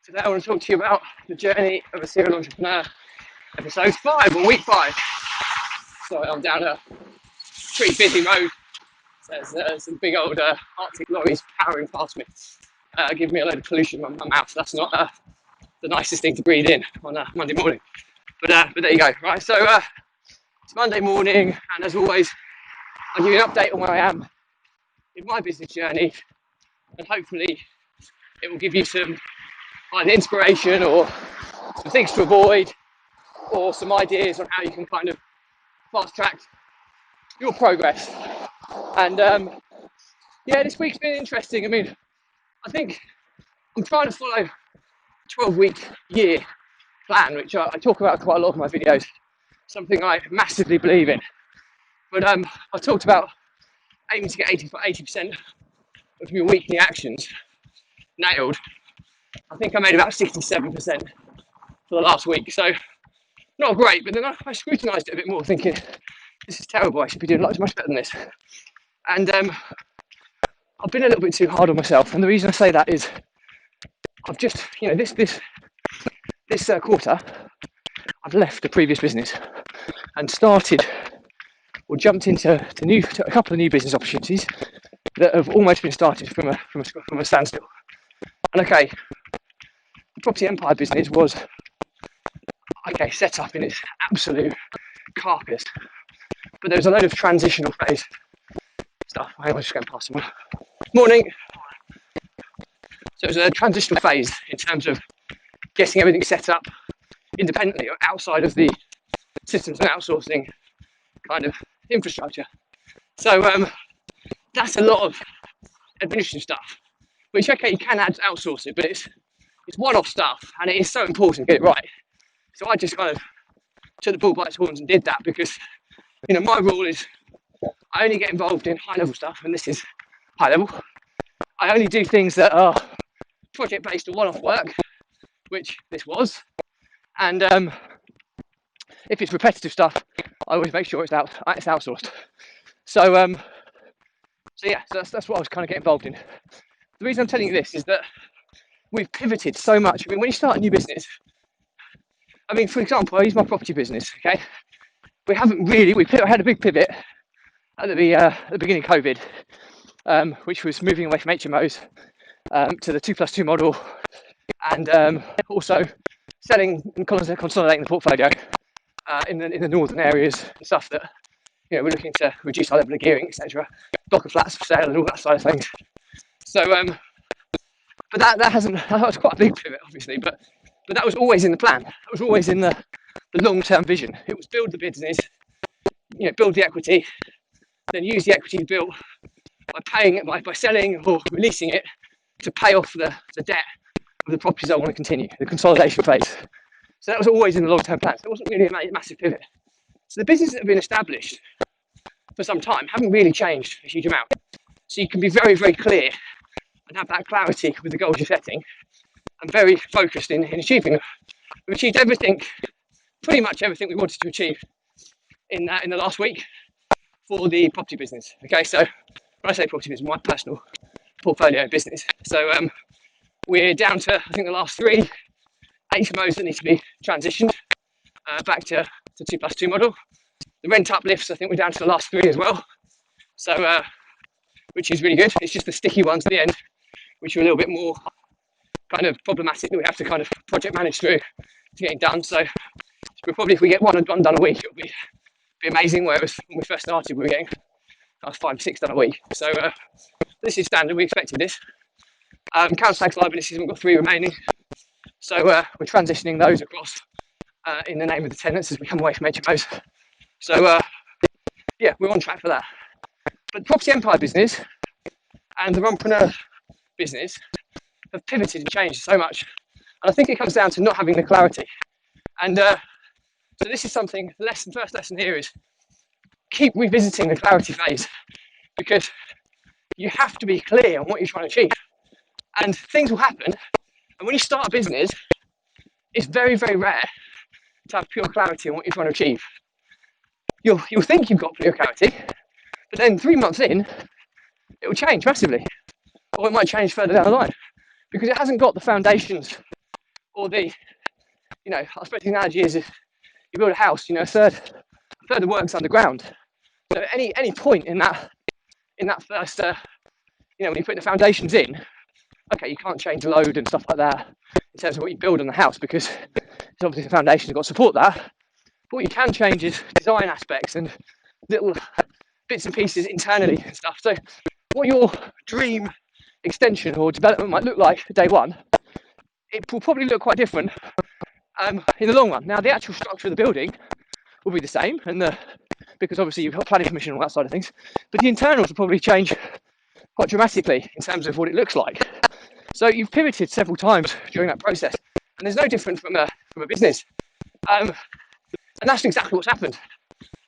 Today I want to talk to you about the journey of a serial entrepreneur, episode 5 or week 5. So I'm down a pretty busy road. There's some big old Arctic lorries powering past me, giving me a load of pollution on my mouth. That's not the nicest thing to breathe in on a Monday morning. But there you go. Right, so it's Monday morning, and as always, I'll give you an update on where I am in my business journey, and hopefully it will give you some either inspiration or some things to avoid, or some ideas on how you can kind of fast track your progress. And this week's been interesting. I mean, I think I'm trying to follow a 12-week year plan, which I talk about quite a lot of my videos, something I massively believe in. But I talked about aiming to get 80% of your weekly actions nailed. I think I made about 67% for the last week, so not great. But then I scrutinised it a bit more, thinking this is terrible. I should be doing much better than this. And I've been a little bit too hard on myself, and the reason I say that is I've just, this quarter, I've left the previous business and started or jumped into a couple of new business opportunities that have almost been started from a standstill. And okay, the Property Empire business was set up in its absolute carcass, but there was a load of transitional phase stuff. I was just going past someone. Morning. So it was a transitional phase in terms of getting everything set up independently or outside of the systems and outsourcing kind of infrastructure. So that's a lot of administrative stuff, which you can outsource it, but it's one-off stuff, and it is so important to get it right. So I just kind of took the bull by its horns and did that, because my rule is I only get involved in high-level stuff, and this is high level. I only do things that are project-based or one-off work, which this was, and if it's repetitive stuff, I always make sure it's outsourced. So that's what I was kind of getting involved in. The reason I'm telling you this is that we've pivoted so much. I mean, when you start a new business, for example, I use my property business. Okay, we had a big pivot at the beginning of COVID, which was moving away from HMOs to the 2+2 model, and also selling and consolidating the portfolio in the northern areas, stuff that we're looking to reduce our level of gearing, etc. Block of flats for sale and all that side of things. So, but that was quite a big pivot, obviously, but that was always in the plan. That was always in the long-term vision. It was build the business, build the equity, then use the equity built by selling or releasing it to pay off the debt of the properties I want to continue, the consolidation phase. So that was always in the long-term plan. So it wasn't really a massive pivot. So the businesses that have been established for some time haven't really changed a huge amount. So you can be very, very clear and have that clarity with the goals you're setting, and very focused in achieving them. We've achieved pretty much everything we wanted to achieve in the last week for the property business. Okay, so when I say property business, my personal portfolio business. So we're down to, I think, the last 3 HMOs that need to be transitioned back to 2+2 model. The rent uplifts, I think we're down to the last 3 as well. So, which is really good. It's just the sticky ones at the end, which are a little bit more kind of problematic, that we have to kind of project manage through to getting done. So we'll probably, if we get one done a week, it'll be amazing. Whereas when we first started, we were getting 5, 6 done a week. So this is standard. We expected this. Council tax liabilities, we've got 3 remaining. So we're transitioning those across in the name of the tenants as we come away from HMOs. So we're on track for that. But the Property Empire business and the Rompreneur business have pivoted and changed so much. And I think it comes down to not having the clarity. And so this is something, the first lesson here is keep revisiting the clarity phase, because you have to be clear on what you're trying to achieve. And things will happen. And when you start a business, it's very, very rare to have pure clarity on what you're trying to achieve. You'll think you've got pure clarity, but then 3 months in, it will change massively. Or it might change further down the line, because it hasn't got the foundations or I suppose the analogy is if you build a house, a third of the work's underground. So at any point in that first, when you put the foundations in, okay, you can't change load and stuff like that in terms of what you build on the house because obviously the foundation's got to support that. But what you can change is design aspects and little bits and pieces internally and stuff. So what your dream extension or development might look like day one, it will probably look quite different in the long run. Now, the actual structure of the building will be the same, because obviously you've got planning permission and all that side of things, but the internals will probably change quite dramatically in terms of what it looks like. So you've pivoted several times during that process, and there's no different from a business. And that's exactly what's happened.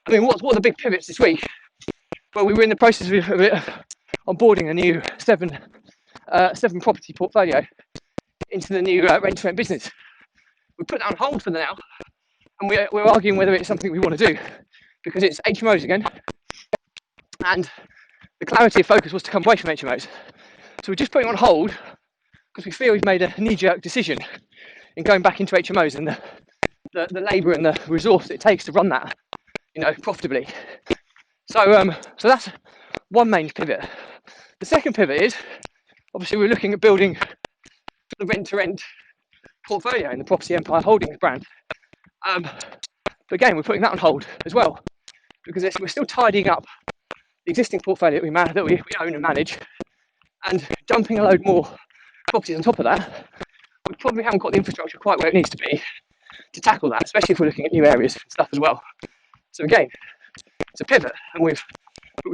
I mean, what are the big pivots this week? Well, we were in the process of onboarding a new seven property portfolio into the new rent-to-rent business. We put that on hold for now, and we're arguing whether it's something we want to do, because it's HMOs again, and the clarity of focus was to come away from HMOs. So we're just putting it on hold because we feel we've made a knee-jerk decision in going back into HMOs and the labour and the resource it takes to run that, profitably. So that's one main pivot. The second pivot is, obviously, we're looking at building the rent-to-rent portfolio in the Property Empire Holdings brand. But again, we're putting that on hold as well, because we're still tidying up the existing portfolio that we own and manage, and dumping a load more properties on top of that. We probably haven't got the infrastructure quite where it needs to be to tackle that, especially if we're looking at new areas and stuff as well. So again, it's a pivot, and we've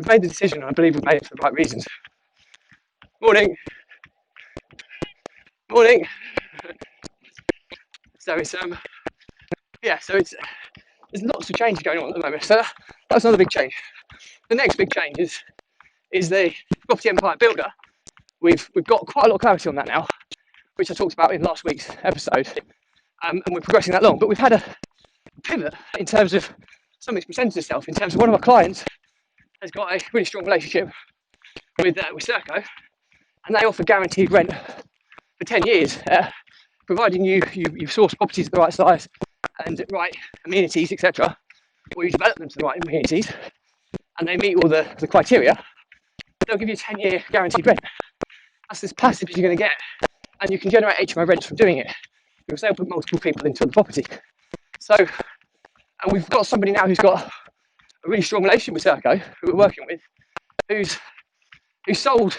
made the decision, and I believe we've made it for the right reasons. Morning. So it's there's lots of change going on at the moment. So that's another big change. The next big change is the Property Empire Builder. We've got quite a lot of clarity on that now, which I talked about in last week's episode, and we're progressing that along. But we've had a pivot in terms of something's presented itself in terms of one of our clients has got a really strong relationship with Serco, and they offer guaranteed rent for 10 years, providing you source properties at the right size and the right amenities, etc., or you develop them to the right amenities, and they meet all the criteria. They'll give you a 10-year guaranteed rent. That's as passive as you're going to get, and you can generate HMO rents from doing it because they'll put multiple people into the property. So, and we've got somebody now who's got a really strong relationship with Serco, who we're working with, who sold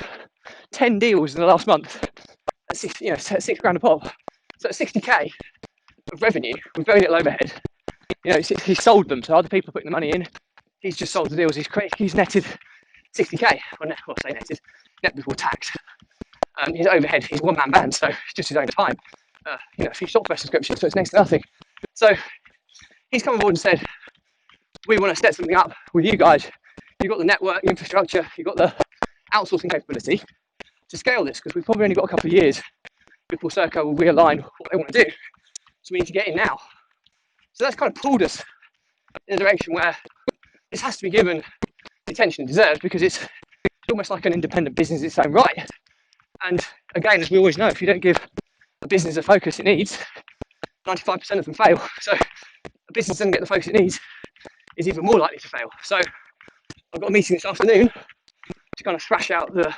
10 deals in the last month at £6,000 a pop. So at 60k of revenue with very little overhead, he sold them. So other people are putting the money in. He's just sold the deals. He's netted 60k. Net before tax. His overhead, he's a one-man band, so it's just his own time. A few software subscriptions, so it's next to nothing. So he's come on board and said, we want to set something up with you guys. You've got the network, infrastructure, you've got the outsourcing capability to scale this, because we've probably only got a couple of years before Serco will realign what they want to do. So we need to get in now. So that's kind of pulled us in a direction where this has to be given the attention it deserves, because it's almost like an independent business in its own right. And again, as we always know, if you don't give a business the focus it needs, 95% of them fail. So a business doesn't get the focus it needs is even more likely to fail. So I've got a meeting this afternoon to kind of thrash out the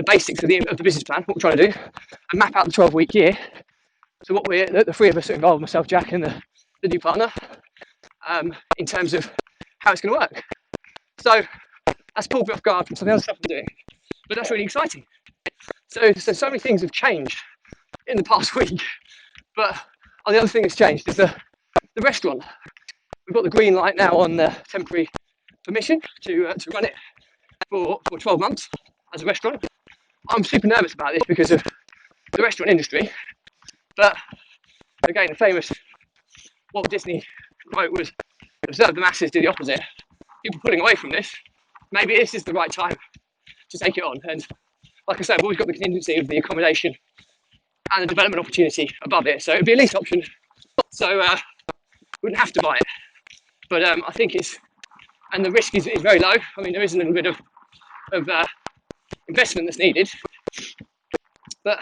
basics of the business plan, what we're trying to do, and map out the 12-week year. So what the three of us are involved, myself, Jack, and the new partner, in terms of how it's going to work. So that's pulled me off guard from some of the other stuff I'm doing, but that's really exciting. So many things have changed in the past week, but the other thing that's changed is the restaurant. We've got the green light now on the temporary permission to run it for 12 months as a restaurant. I'm super nervous about this because of the restaurant industry, but again, the famous Walt Disney quote was, observe the masses, do the opposite. People pulling away from this, maybe this is the right time to take it on. And like I said, I've always got the contingency of the accommodation and the development opportunity above it, so it'd be a lease option, so wouldn't have to buy it. But I think and the risk is very low. I mean, there is a little bit of investment that's needed, but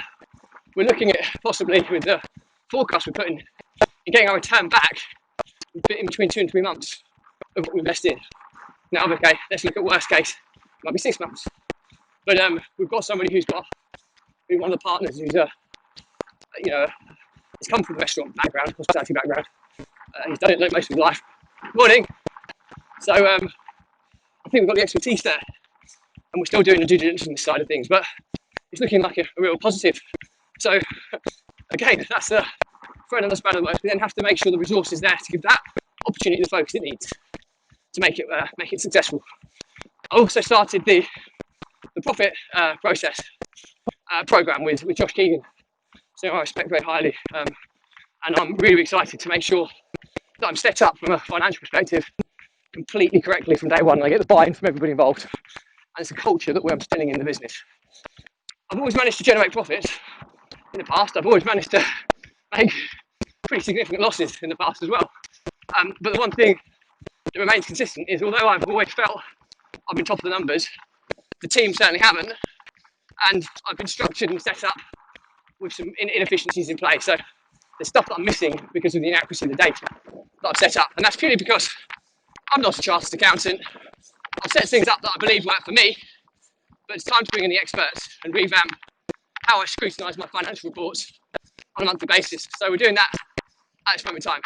we're looking at possibly with the forecast we're putting in getting our return back in between 2 and 3 months of what we invested in. Now, okay, let's look at worst case. It might be 6 months. But we've got somebody who's one of the partners who's he's come from the restaurant background, hospitality background. He's done it like most of his life. Morning. So I think we've got the expertise there, and we're still doing the due diligence on this side of things, but it's looking like a real positive. So again, that's the thread on the span of the works. We then have to make sure the resource is there to give that opportunity the focus it needs to make it successful. I also started the profit process program with Josh Keegan, so I respect very highly, and I'm really excited to make sure that I'm set up from a financial perspective completely correctly from day one, and I get the buy-in from everybody involved, and it's a culture that we're instilling in the business. I've always managed to generate profits in the past. I've always managed to make pretty significant losses in the past as well, but the one thing that remains consistent is, although I've always felt I've been top of the numbers, the team certainly haven't, and I've been structured and set up with some inefficiencies in place. So there's stuff that I'm missing because of the inaccuracy of the data that I've set up, and that's purely because I'm not a chartered accountant. I've set things up that I believe work for me, but it's time to bring in the experts and revamp how I scrutinise my financial reports on a monthly basis. So we're doing that at this moment in time.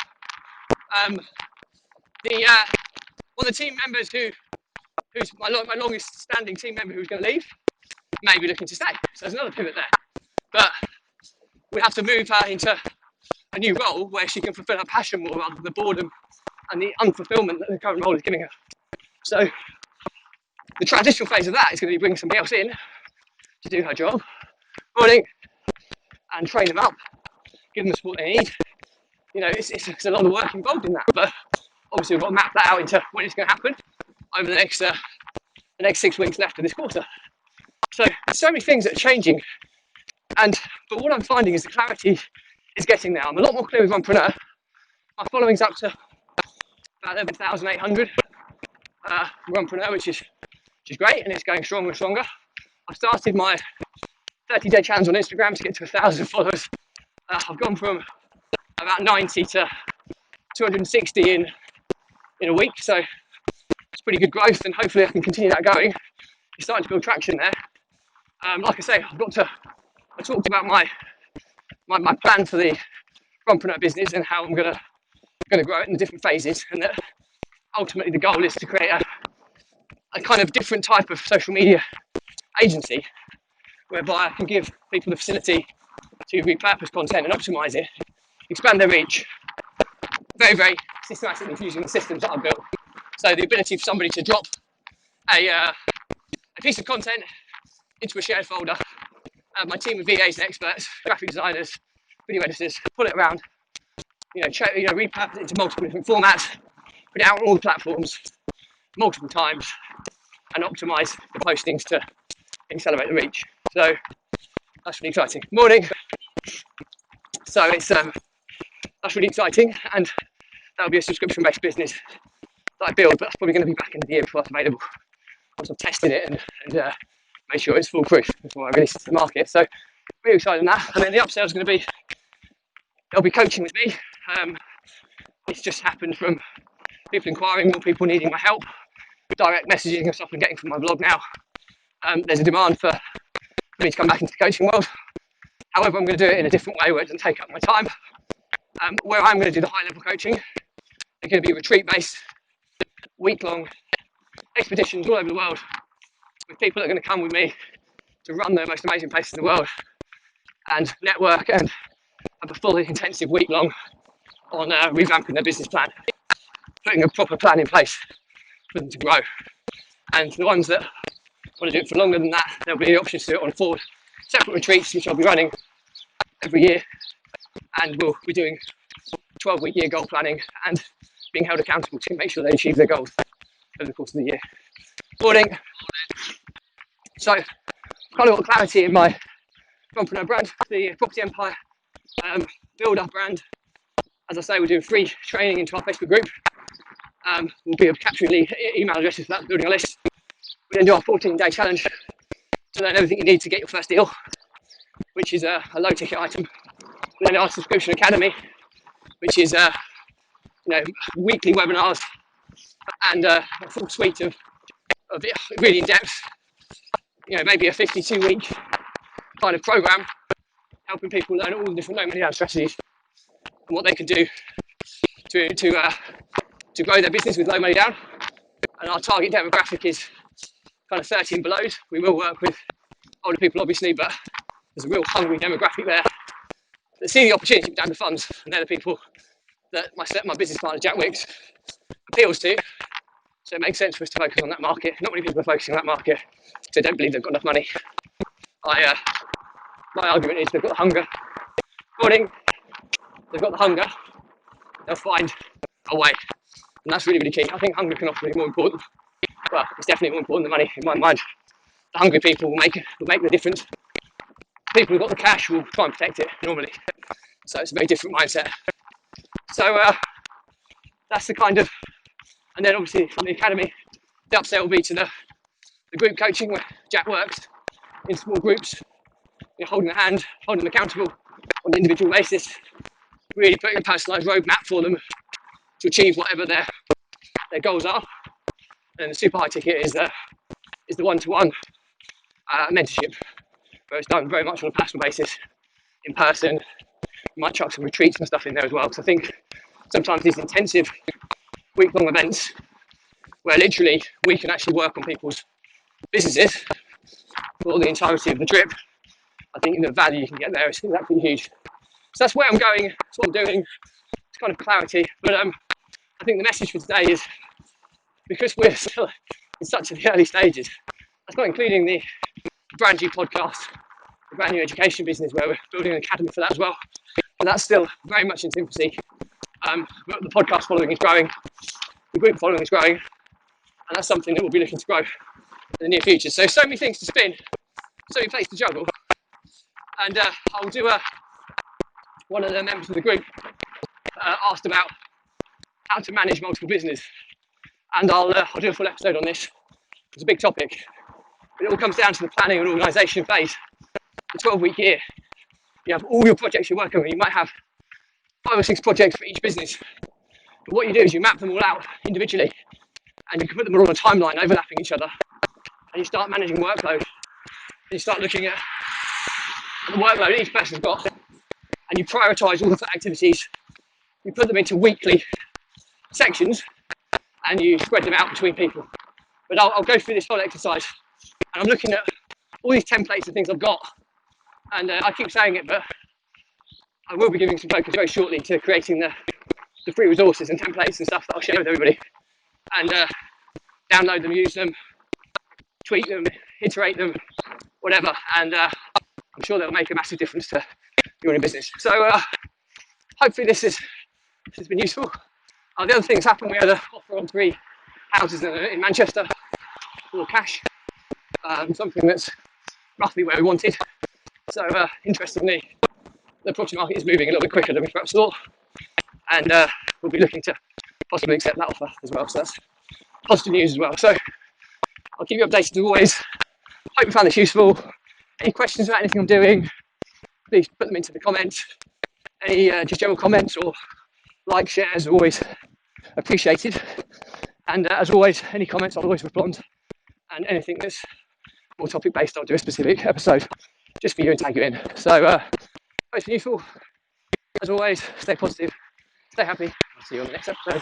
One of the team members who's my longest standing team member who's going to leave may be looking to stay. So there's another pivot there. But we have to move her into a new role where she can fulfill her passion more rather than the boredom and the unfulfillment that the current role is giving her. So the transitional phase of that is going to be bringing somebody else in to do her job, morning, and train them up, give them the support they need. You know, it's a lot of work involved in that, but obviously we've got to map that out into when it's going to happen over the next 6 weeks left of this quarter. So there's so many things that are changing, but what I'm finding is the clarity is getting there. I'm a lot more clear with Runpreneur. My following's up to about 11,800 Runpreneur, which is great, and it's going stronger and stronger. I've started my 30-day challenge on Instagram to get to 1,000 followers. I've gone from about 90 to 260 in a week, so it's pretty good growth, and hopefully I can continue that going. It's starting to build traction there. Like I say, I talked about my plan for the Runpreneur business and how I'm gonna grow it in the different phases, and that ultimately the goal is to create a kind of different type of social media agency whereby I can give people the facility to repurpose content and optimize it, expand their reach, very, very systematically using the systems that I've built. So the ability for somebody to drop a piece of content into a shared folder, my team of VAs and experts, graphic designers, video editors, pull it around, repurpose it into multiple different formats, put it out on all the platforms multiple times, and optimize the postings to accelerate the reach. So that's really exciting. Morning. So that's really exciting, and that'll be a subscription-based business that I build, but that's probably going to be back in the year before it's available, once I've tested it and made sure it's foolproof before I release it to the market. So really excited on that. And then the upsell is going to be, they'll be coaching with me. It's just happened from people inquiring, more people needing my help, direct messaging and stuff I'm getting from my blog now. There's a demand for me to come back into the coaching world. However, I'm going to do it in a different way where it doesn't take up my time. Where I'm going to do the high level coaching, they're going to be retreat based, week-long expeditions all over the world with people that are going to come with me to run the most amazing places in the world and network and have a fully intensive week-long on revamping their business plan, putting a proper plan in place for them to grow. And the ones that want to do it for longer than that, there'll be the option to do it on 4 separate retreats, which I'll be running every year, and we'll be doing 12-week year goal planning and being held accountable to make sure they achieve their goals over the course of the year. Morning. So, kind of got clarity in my Runpreneur brand, the Property Empire build-up brand. As I say, we're doing free training into our Facebook group. We'll be capturing the email addresses for that, building a list. We then do our 14-day challenge to learn everything you need to get your first deal. which is a low ticket item. And then our subscription academy, which is weekly webinars and a full suite of really in depth, maybe a 52-week kind of program, helping people learn all the different low money down strategies and what they can do to grow their business with low money down. And our target demographic is kind of 30 and below. We will work with older people, obviously, but there's a real hungry demographic there that see the opportunity down the funds, and they're the people that my business partner Jack Wicks appeals to. So it makes sense for us to focus on that market. Not many people are focusing on that market, so they don't believe they've got enough money. My argument is they've got the hunger. Morning. They've got the hunger. They'll find a way, and that's really, really key. I think hunger can often be more important. Well, it's definitely more important than money in my mind. The hungry people will make the difference. People who've got the cash will try and protect it normally. So it's a very different mindset. So that's the kind of, and then obviously from the academy, the upsell will be to the group coaching where Jack works in small groups, holding a hand, holding them accountable on an individual basis, really putting a personalised roadmap for them to achieve whatever their goals are. And the super high ticket is the one-to-one mentorship, where it's done very much on a personal basis, in person. You might chuck some retreats and stuff in there as well, because I think sometimes these intensive week-long events where literally we can actually work on people's businesses for the entirety of the trip, I think the value you can get there is absolutely huge. So that's where I'm going, that's what I'm doing. It's kind of clarity, but I think the message for today is, because we're still in such the early stages, that's not including the brand new podcast, the brand new education business, where we're building an academy for that as well, and that's still very much in its infancy. But the podcast following is growing, the group following is growing, and that's something that we'll be looking to grow in the near future. So many things to spin, so many plates to juggle, and I'll do one of the members of the group asked about how to manage multiple business, and I'll do a full episode on this. It's a big topic, but it all comes down to the planning and organisation phase. The 12-week year, you have all your projects you're working on. You might have 5 or 6 projects for each business, but what you do is you map them all out individually, and you can put them all on a timeline overlapping each other, and you start managing workload, and you start looking at the workload each person's got, and you prioritise all the activities. You put them into weekly sections, and you spread them out between people. But I'll go through this whole exercise, and I'm looking at all these templates and things I've got, and I keep saying it, but I will be giving some focus very shortly to creating the free resources and templates and stuff that I'll share with everybody, and download them, use them, tweak them, iterate them, whatever, and I'm sure they'll make a massive difference to your own business. So hopefully this has been useful. The other things happened. We had an offer on 3 houses in Manchester for cash, something that's roughly where we wanted. So interestingly, the property market is moving a little bit quicker than we perhaps thought, and we'll be looking to possibly accept that offer as well. So that's positive news as well. So I'll keep you updated as always. Hope you found this useful. Any questions about anything I'm doing, please put them into the comments. Any just general comments or like, shares are always appreciated. And as always, any comments I'll always respond. And anything that's more topic based, I'll do a specific episode just for you and tag you in. So hope it's been useful. As always, stay positive, stay happy. I'll see you on the next episode.